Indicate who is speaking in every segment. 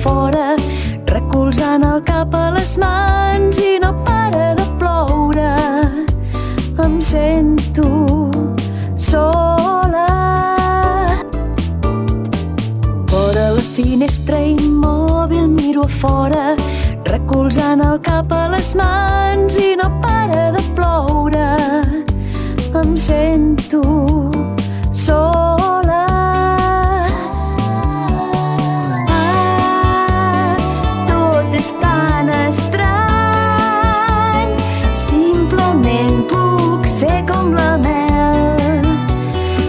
Speaker 1: fora, recolzant el cap a les mans i no para de ploure. Em sento sola. Fora la finestra immòbil miro a fora, recolzant el cap a les mans i no para de ploure. Em sento sola. Tot és tan estrany, simplement puc ser com la mel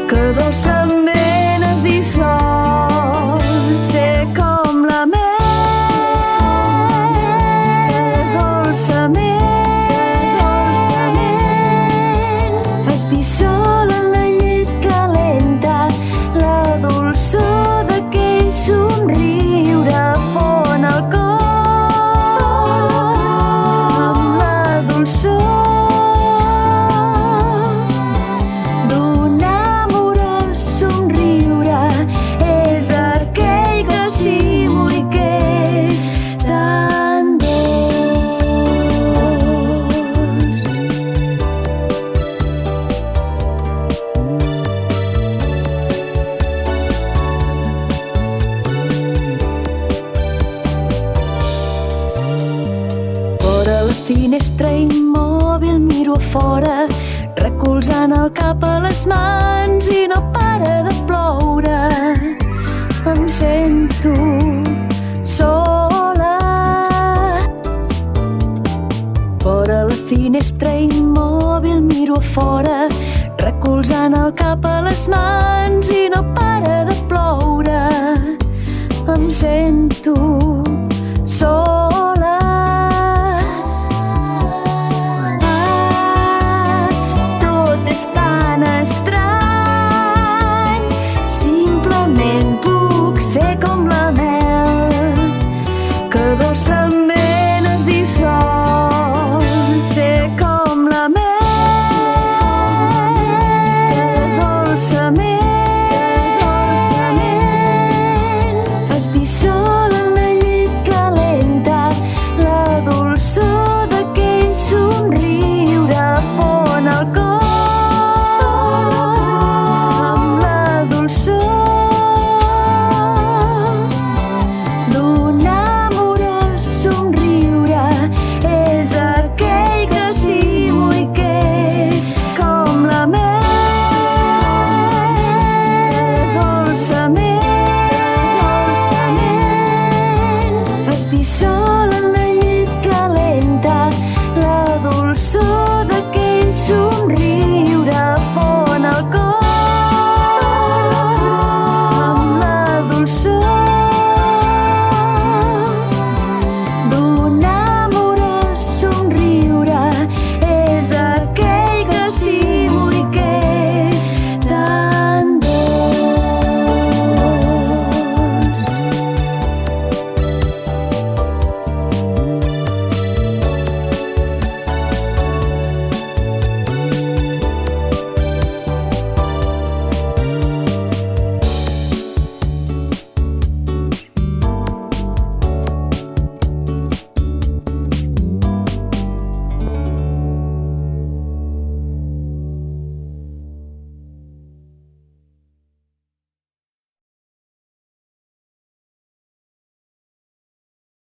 Speaker 1: que dolçament es dissol. Ser com la mel que dolçament es dissol en la llet calenta. La dolçor d'aquell somriure fon el cor amb la dolçor d'un amorós somriure. És aquell que estimo i que és tan dolç. Fora la finestra immòbil miro a fora, recolzant el cap a les mans i no para de ploure. Em sento sola. Fora la finestra immòbil miro a fora, recolzant el cap a les mans i no para de ploure. Em sento